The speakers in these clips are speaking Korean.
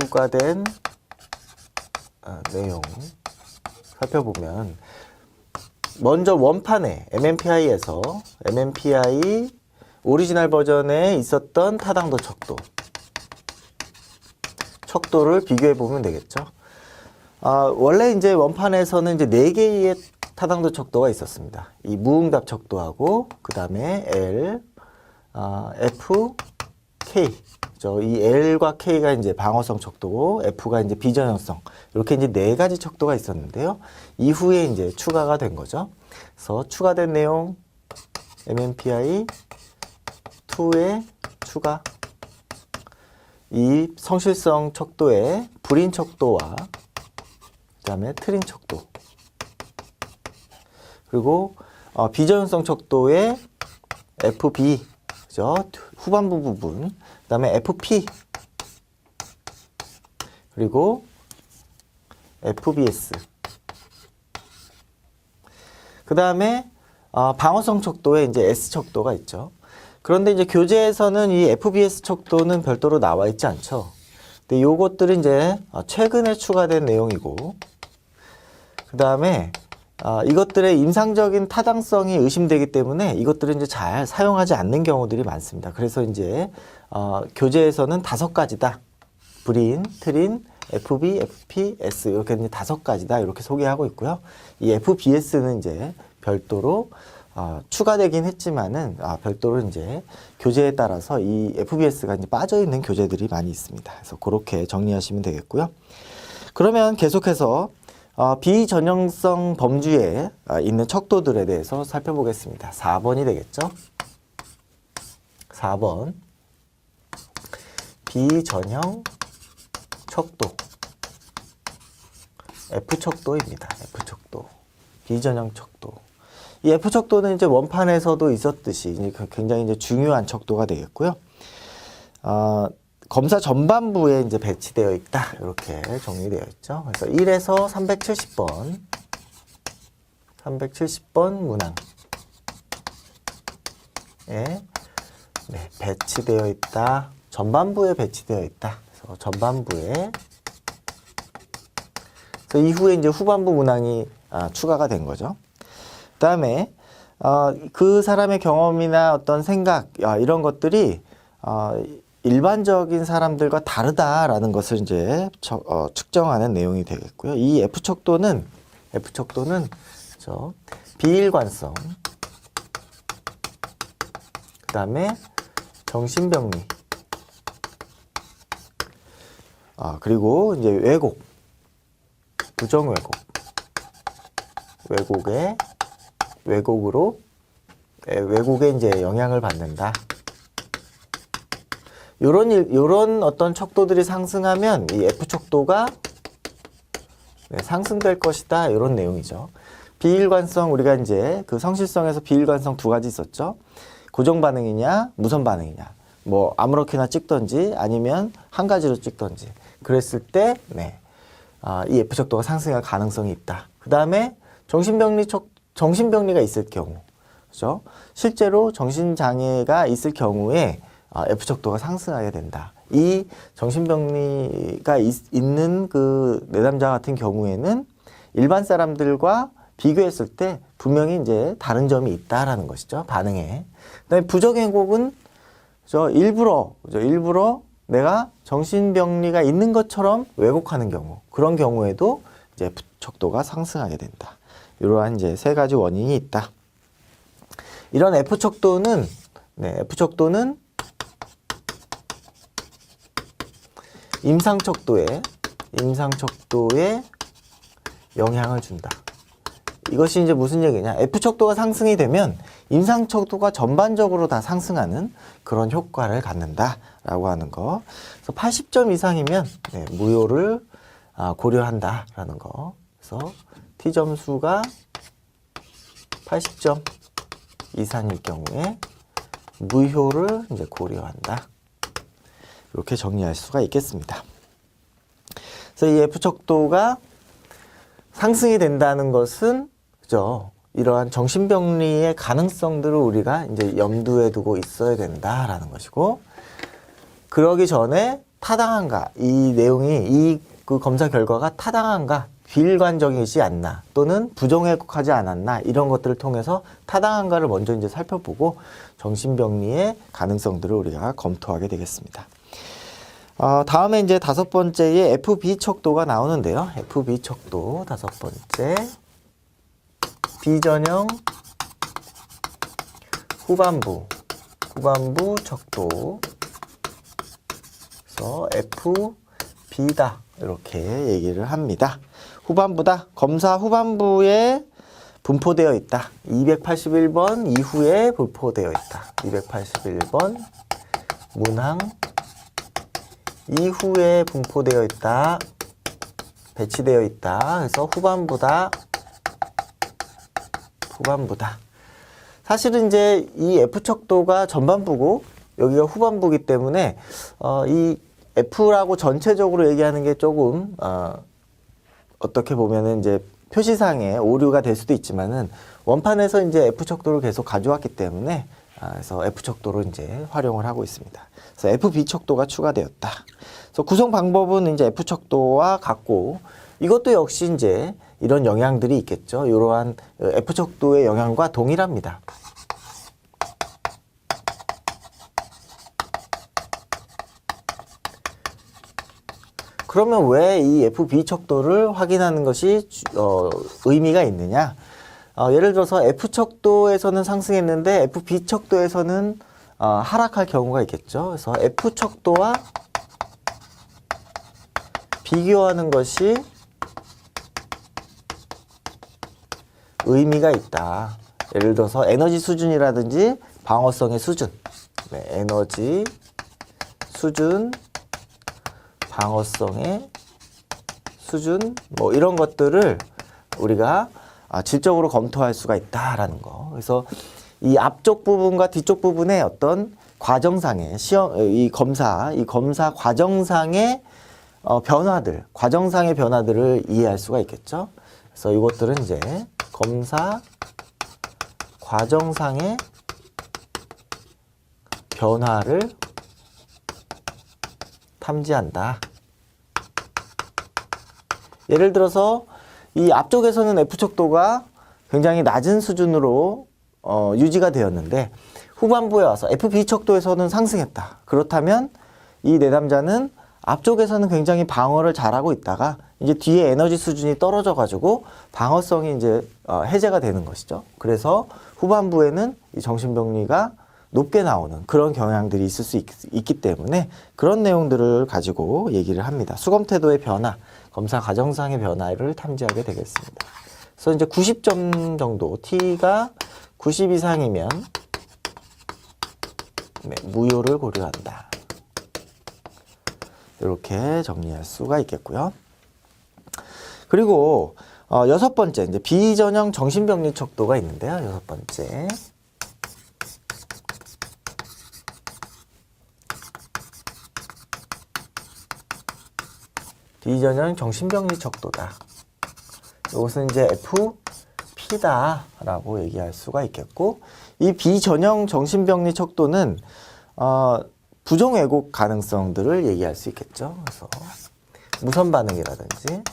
추가된 내용 살펴보면 먼저 원판에 MMPI에서 MMPI 오리지널 버전에 있었던 타당도 척도를 비교해 보면 되겠죠. 원래 이제 원판에서는 이제 4개의 타당도 척도가 있었습니다. 이 무응답 척도하고 그 다음에 L, F, K. 이 L과 K가 이제 방어성 척도고 F가 이제 비전형성. 이렇게 이제 4가지 척도가 있었는데요. 이후에 이제 추가가 된 거죠. 그래서 추가된 내용 MMPI 2의 추가. 이 성실성 척도의 불인 척도와 그 다음에 트린 척도. 그리고 비전형성 척도의 FB, 그죠? 후반부 부분. 그 다음에 FP. 그리고 FBS. 그 다음에 방어성 척도에 이제 S 척도가 있죠. 그런데 이제 교재에서는 이 FBS 척도는 별도로 나와 있지 않죠. 근데 요것들은 이제 최근에 추가된 내용이고, 그 다음에 이것들의 임상적인 타당성이 의심되기 때문에 이것들은 이제 잘 사용하지 않는 경우들이 많습니다. 그래서 이제 교재에서는 5가지다. 불인, 트린, FB, FP, S 이렇게 이제 5가지다 이렇게 소개하고 있고요. 이 FBS는 이제 별도로 추가되긴 했지만은 별도로 이제 교재에 따라서 이 FBS가 이제 빠져 있는 교재들이 많이 있습니다. 그래서 그렇게 정리하시면 되겠고요. 그러면 계속해서 비전형성 범주에 있는 척도들에 대해서 살펴보겠습니다. 4번이 되겠죠. 4번 비전형 척도 F척도입니다. F척도 비전형 척도. 이 F척도는 이제 원판에서도 있었듯이 굉장히 이제 중요한 척도가 되겠고요. 검사 전반부에 이제 배치되어 있다. 이렇게 정리되어 있죠. 그래서 1에서 370번, 370번 문항에 배치되어 있다. 전반부에 배치되어 있다. 그래서 전반부에. 그래서 이후에 이제 후반부 문항이 추가가 된 거죠. 그 다음에 그 사람의 경험이나 어떤 생각 이런 것들이 일반적인 사람들과 다르다라는 것을 이제 측정하는 내용이 되겠고요. 이 F척도는 비일관성, 그 다음에 정신병리, 그리고 이제 왜곡, 부정 왜곡, 왜곡에 이제 영향을 받는다. 요런 어떤 척도들이 상승하면 이 F척도가 상승될 것이다. 이런 내용이죠. 비일관성, 우리가 이제 그 성실성에서 비일관성 2가지 있었죠. 고정 반응이냐, 무선 반응이냐. 뭐 아무렇게나 찍던지 아니면 한 가지로 찍던지. 그랬을 때, 이 F척도가 상승할 가능성이 있다. 그 다음에 정신병리가 있을 경우, 그죠? 실제로 정신장애가 있을 경우에 F척도가 상승하게 된다. 이 정신병리가 있는 그 내담자 같은 경우에는 일반 사람들과 비교했을 때 분명히 이제 다른 점이 있다라는 것이죠. 반응에. 그다음에 부정왜곡은 일부러 내가 정신병리가 있는 것처럼 왜곡하는 경우, 그런 경우에도 이제 F척도가 상승하게 된다. 이러한 이제 3가지 원인이 있다. 이런 F척도는 임상척도에 영향을 준다. 이것이 이제 무슨 얘기냐? F척도가 상승이 되면 임상척도가 전반적으로 다 상승하는 그런 효과를 갖는다라고 하는 거. 그래서 80점 이상이면 무효를 고려한다라는 거. 그래서 T점수가 80점 이상일 경우에 무효를 이제 고려한다. 이렇게 정리할 수가 있겠습니다. 그래서 이 F척도가 상승이 된다는 것은, 그죠? 이러한 정신병리의 가능성들을 우리가 이제 염두에 두고 있어야 된다라는 것이고, 그러기 전에 타당한가, 이 내용이 이 그 검사 결과가 타당한가, 비일관적이지 않나 또는 부정왜곡하지 않았나 이런 것들을 통해서 타당한가를 먼저 이제 살펴보고 정신병리의 가능성들을 우리가 검토하게 되겠습니다. 다음에 이제 다섯 번째에 FB 척도가 나오는데요. FB 척도 다섯 번째 비전형 후반부 척도. 그래서 FB다 이렇게 얘기를 합니다. 후반부다. 검사 후반부에 분포되어 있다. 281번 이후에 분포되어 있다. 281번 문항 이후에 분포되어 있다. 배치되어 있다. 그래서 후반부다. 사실은 이제 이 F척도가 전반부고 여기가 후반부이기 때문에 이 F라고 전체적으로 얘기하는 게 조금 어떻게 보면은 이제 표시상에 오류가 될 수도 있지만은 원판에서 이제 F척도를 계속 가져왔기 때문에 그래서 F척도로 이제 활용을 하고 있습니다. 그래서 FB척도가 추가되었다. 그래서 구성 방법은 이제 F척도와 같고 이것도 역시 이제 이런 영향들이 있겠죠. 이러한 F척도의 영향과 동일합니다. 그러면 왜 이 FB 척도를 확인하는 것이 의미가 있느냐? 예를 들어서 F척도에서는 상승했는데 FB 척도에서는 하락할 경우가 있겠죠. 그래서 F척도와 비교하는 것이 의미가 있다. 예를 들어서 에너지 수준이라든지 방어성의 수준, 에너지 수준, 방어성의 수준, 뭐 이런 것들을 우리가 질적으로 검토할 수가 있다라는 거. 그래서 이 앞쪽 부분과 뒤쪽 부분의 어떤 과정상의 이 검사 과정상의 과정상의 변화들을 이해할 수가 있겠죠. 그래서 이것들은 이제 검사 과정상의 변화를 탐지한다. 예를 들어서 이 앞쪽에서는 F척도가 굉장히 낮은 수준으로 유지가 되었는데 후반부에 와서 FB척도에서는 상승했다. 그렇다면 이 내담자는 앞쪽에서는 굉장히 방어를 잘하고 있다가 이제 뒤에 에너지 수준이 떨어져 가지고 방어성이 이제 해제가 되는 것이죠. 그래서 후반부에는 이 정신병리가 높게 나오는 그런 경향들이 있을 수 있기 때문에 그런 내용들을 가지고 얘기를 합니다. 수검태도의 변화, 검사 과정상의 변화를 탐지하게 되겠습니다. 그래서 이제 90점 정도, T가 90 이상이면 무효를 고려한다. 이렇게 정리할 수가 있겠고요. 그리고 여섯 번째, 이제 비전형 정신병리 척도가 있는데요. 여섯 번째. 비전형 정신병리 척도다. 이것은 이제 FP다라고 얘기할 수가 있겠고, 이 비전형 정신병리 척도는 부정왜곡 가능성들을 얘기할 수 있겠죠. 그래서 무선 반응이라든지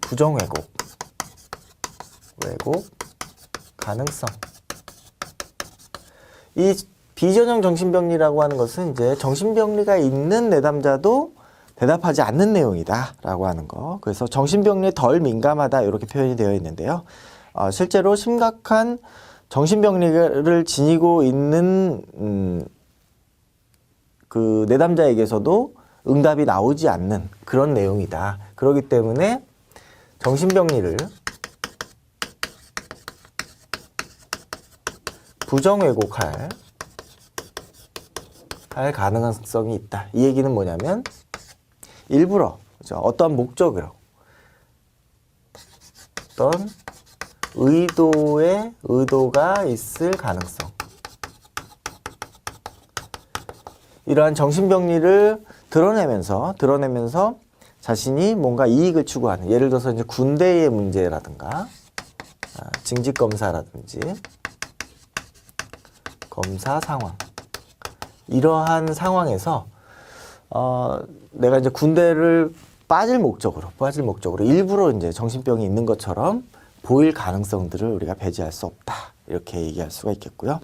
부정왜곡, 왜곡 가능성. 이 비전형 정신병리라고 하는 것은 이제 정신병리가 있는 내담자도 대답하지 않는 내용이다라고 하는 거. 그래서 정신병리에 덜 민감하다 이렇게 표현이 되어 있는데요. 실제로 심각한 정신병리를 지니고 있는 그 내담자에게서도 응답이 나오지 않는 그런 내용이다. 그렇기 때문에 정신병리를 부정왜곡할 가능성이 있다. 이 얘기는 뭐냐면 일부러 어떤 목적으로 어떤 의도가 있을 가능성. 이러한 정신병리를 드러내면서 자신이 뭔가 이익을 추구하는, 예를 들어서 이제 군대의 문제라든가 징집검사라든지 검사 상황 이러한 상황에서 내가 이제 군대를 빠질 목적으로 일부러 이제 정신병이 있는 것처럼 보일 가능성들을 우리가 배제할 수 없다. 이렇게 얘기할 수가 있겠고요.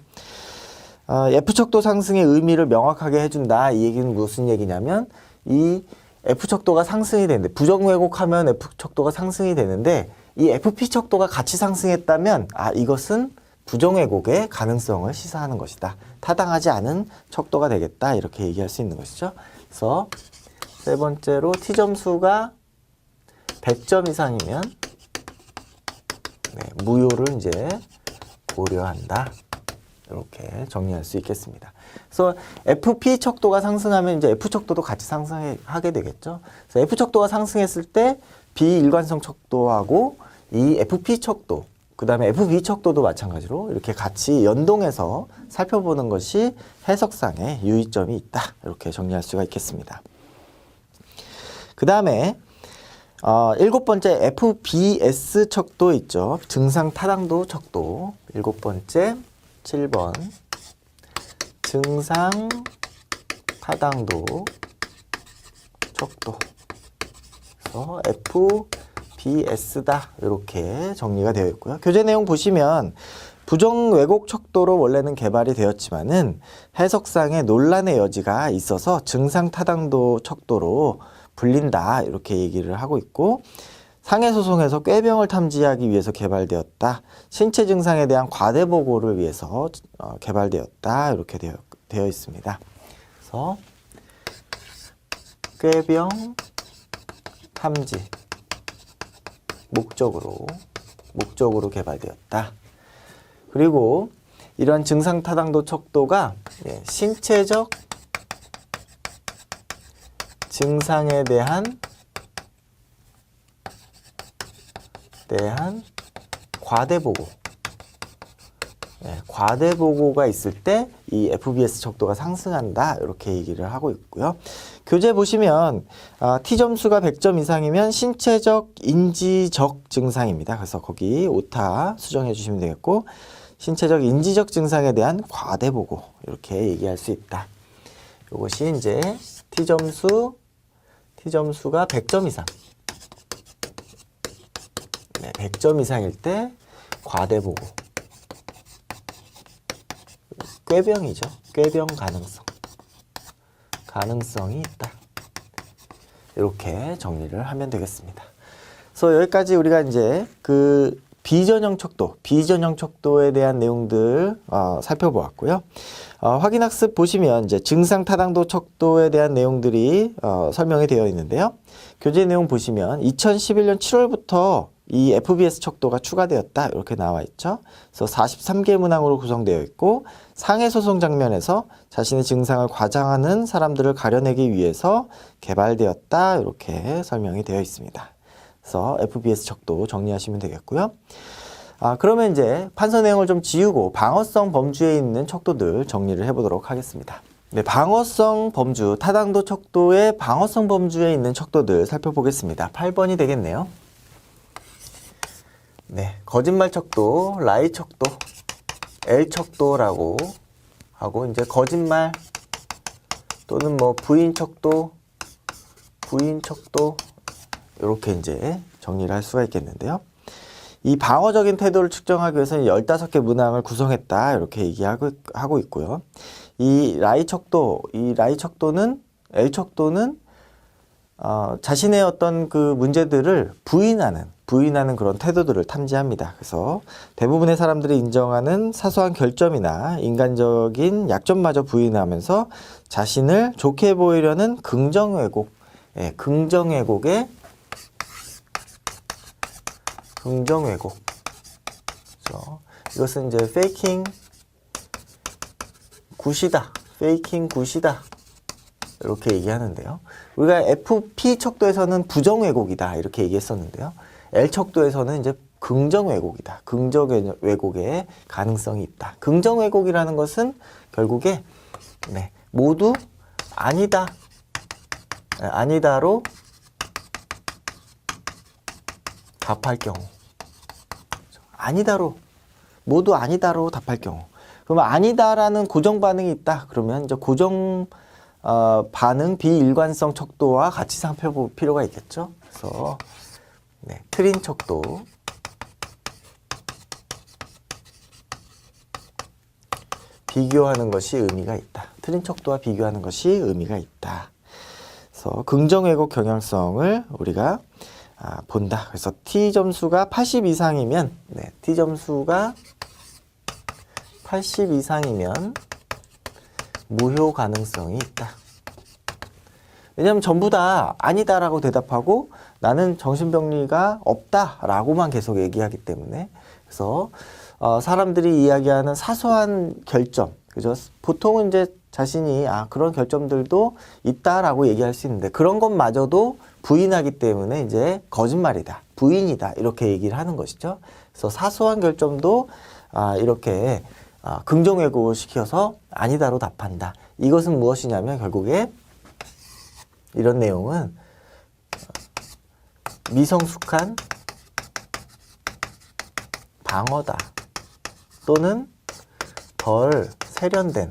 F척도 상승의 의미를 명확하게 해준다. 이 얘기는 무슨 얘기냐면 이 F척도가 상승이 되는데 부정왜곡하면 F척도가 상승이 되는데 이 FP척도가 같이 상승했다면 이것은 부정왜곡의 가능성을 시사하는 것이다. 타당하지 않은 척도가 되겠다. 이렇게 얘기할 수 있는 것이죠. 그래서 세 번째로 T점수가 100점 이상이면 무효를 이제 고려한다. 이렇게 정리할 수 있겠습니다. 그래서 FP 척도가 상승하면 이제 F 척도도 같이 상승하게 되겠죠. 그래서 F 척도가 상승했을 때 비일관성 척도하고 이 FP 척도, 그 다음에 FB 척도도 마찬가지로 이렇게 같이 연동해서 살펴보는 것이 해석상의 유의점이 있다. 이렇게 정리할 수가 있겠습니다. 그 다음에 7번째 FBS 척도 있죠. 증상 타당도 척도. 7번째 7번 증상 타당도 척도. 그래서 FBS다. 이렇게 정리가 되어 있고요. 교재 내용 보시면 부정 왜곡 척도로 원래는 개발이 되었지만은 해석상의 논란의 여지가 있어서 증상 타당도 척도로 불린다. 이렇게 얘기를 하고 있고, 상해소송에서 꾀병을 탐지하기 위해서 개발되었다. 신체 증상에 대한 과대 보고를 위해서 개발되었다. 이렇게 되어 있습니다. 그래서 꾀병 탐지 목적으로 개발되었다. 그리고 이런 증상 타당도 척도가 신체적 증상에 대한 과대 보고, 과대 보고가 있을 때 이 FBS 척도가 상승한다. 이렇게 얘기를 하고 있고요. 교재 보시면 T점수가 100점 이상이면 신체적 인지적 증상입니다. 그래서 거기 오타 수정해 주시면 되겠고, 신체적 인지적 증상에 대한 과대 보고 이렇게 얘기할 수 있다. 이것이 이제 T점수가 100점 이상. 100점 이상일 때 과대 보고. 꾀병이죠. 꾀병 가능성이 있다. 이렇게 정리를 하면 되겠습니다. 그래서 여기까지 우리가 이제 그 비전형 척도에 대한 내용들 살펴보았고요. 확인학습 보시면 이제 증상 타당도 척도에 대한 내용들이 설명이 되어 있는데요. 교재 내용 보시면 2011년 7월부터 이 FBS 척도가 추가되었다. 이렇게 나와 있죠. 그래서 43개 문항으로 구성되어 있고, 상해소송 장면에서 자신의 증상을 과장하는 사람들을 가려내기 위해서 개발되었다. 이렇게 설명이 되어 있습니다. 그래서 FBS 척도 정리하시면 되겠고요. 그러면 이제 판서 내용을 좀 지우고 방어성 범주에 있는 척도들 정리를 해보도록 하겠습니다. 네, 방어성 범주, 타당도 척도의 방어성 범주에 있는 척도들 살펴보겠습니다. 8번이 되겠네요. 네, 거짓말 척도, 라이 척도, L 척도라고 하고, 이제 거짓말 또는 뭐 부인 척도, 이렇게 이제 정리를 할 수가 있겠는데요. 이 방어적인 태도를 측정하기 위해서는 15개 문항을 구성했다. 이렇게 얘기하고 있고요. 이 라이 척도는 L 척도는 자신의 어떤 그 문제들을 부인하는 그런 태도들을 탐지합니다. 그래서 대부분의 사람들이 인정하는 사소한 결점이나 인간적인 약점마저 부인하면서 자신을 좋게 보이려는 긍정 왜곡, 그렇죠. 이것은 이제 페이킹 굿이다. 이렇게 얘기하는데요. 우리가 FP 척도에서는 부정 왜곡이다. 이렇게 얘기했었는데요. L 척도에서는 이제 긍정 왜곡이다. 긍정 왜곡의 가능성이 있다. 긍정 왜곡이라는 것은 결국에 모두 아니다로 답할 경우. 모두 아니다로 답할 경우. 그러면 아니다라는 고정 반응이 있다. 그러면 이제 고정 반응 비일관성 척도와 같이 살펴볼 필요가 있겠죠. 그래서 네, 트린 척도 비교하는 것이 의미가 있다. 트린 척도와 비교하는 것이 의미가 있다. 그래서 긍정 왜곡 경향성을 우리가 본다. 그래서 T 점수가 80 이상이면 네, T 점수가 80 이상이면 무효 가능성이 있다. 왜냐하면 전부 다 아니다라고 대답하고 나는 정신병리가 없다라고만 계속 얘기하기 때문에 그래서 사람들이 이야기하는 사소한 결점, 그죠? 보통은 이제 자신이 그런 결점들도 있다라고 얘기할 수 있는데 그런 것마저도 부인하기 때문에 이제 거짓말이다, 부인이다 이렇게 얘기를 하는 것이죠. 그래서 사소한 결점도 이렇게 긍정 왜곡을 시켜서 아니다로 답한다. 이것은 무엇이냐면 결국에 이런 내용은 미성숙한 방어다 또는 덜 세련된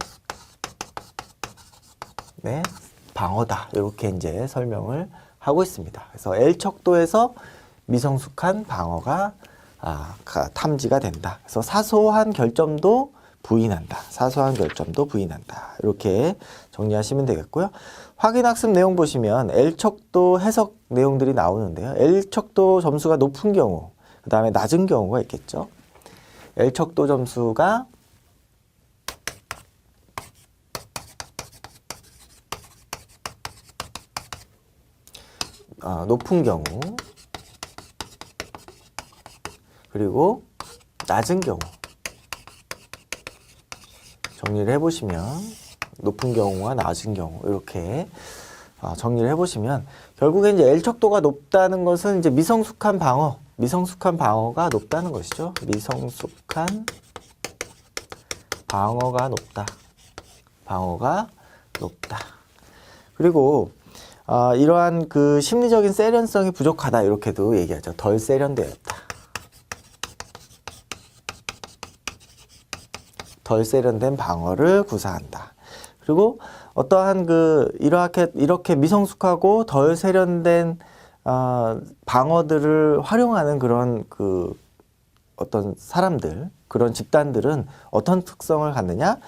네, 방어다 이렇게 이제 설명을 하고 있습니다. 그래서 L 척도에서 미성숙한 방어가 탐지가 된다. 그래서 사소한 결점도 부인한다. 사소한 결점도 부인한다. 이렇게 정리하시면 되겠고요. 확인학습 내용 보시면 L척도 해석 내용들이 나오는데요. L척도 점수가 높은 경우, 그 다음에 낮은 경우가 있겠죠. L척도 점수가 높은 경우, 그리고 낮은 경우 정리를 해보시면 높은 경우와 낮은 경우 이렇게 정리를 해보시면 결국에 이제 L척도가 높다는 것은 이제 미성숙한 방어가 높다는 것이죠. 미성숙한 방어가 높다. 그리고 이러한 그 심리적인 세련성이 부족하다 이렇게도 얘기하죠. 덜 세련되었다. 덜 세련된 방어를 구사한다. 그리고 어떠한 이렇게 미성숙하고 덜 세련된 방어들을 활용하는 그런 어떤 사람들, 그런 집단들은 어떤 특성을 갖느냐?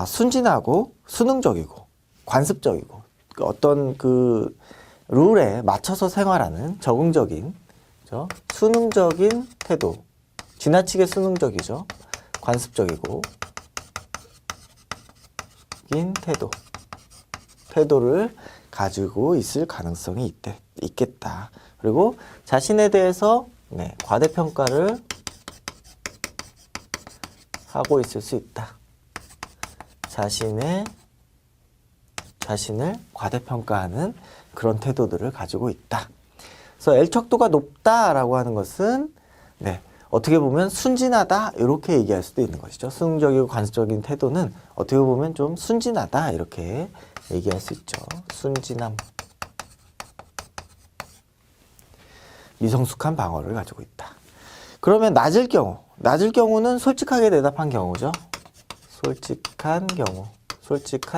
순진하고 수능적이고 관습적이고 어떤 룰에 맞춰서 생활하는 적응적인, 그렇죠? 수능적인 태도, 지나치게 수능적이죠. 관습적이고 태도를 가지고 있을 가능성이 있겠다. 그리고 자신에 대해서 과대평가를 하고 있을 수 있다. 자신을 과대평가하는 그런 태도들을 가지고 있다. 그래서 L척도가 높다라고 하는 것은 어떻게 보면 순진하다 이렇게 얘기할 수도 있는 것이죠. 수능적이고 관습적인 태도는 어떻게 보면 좀 순진하다 이렇게 얘기할 수 있죠. 순진함. 미성숙한 방어를 가지고 있다. 그러면 낮을 경우는 솔직하게 대답한 경우죠. 솔직한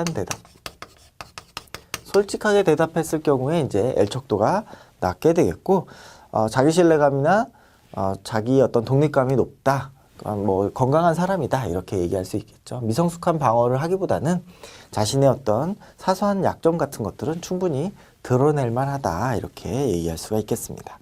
대답. 솔직하게 대답했을 경우에 이제 L척도가 낮게 되겠고, 자기 신뢰감이나 자기 어떤 독립감이 높다, 뭐 건강한 사람이다 이렇게 얘기할 수 있겠죠. 미성숙한 방어를 하기보다는 자신의 어떤 사소한 약점 같은 것들은 충분히 드러낼 만하다 이렇게 얘기할 수가 있겠습니다.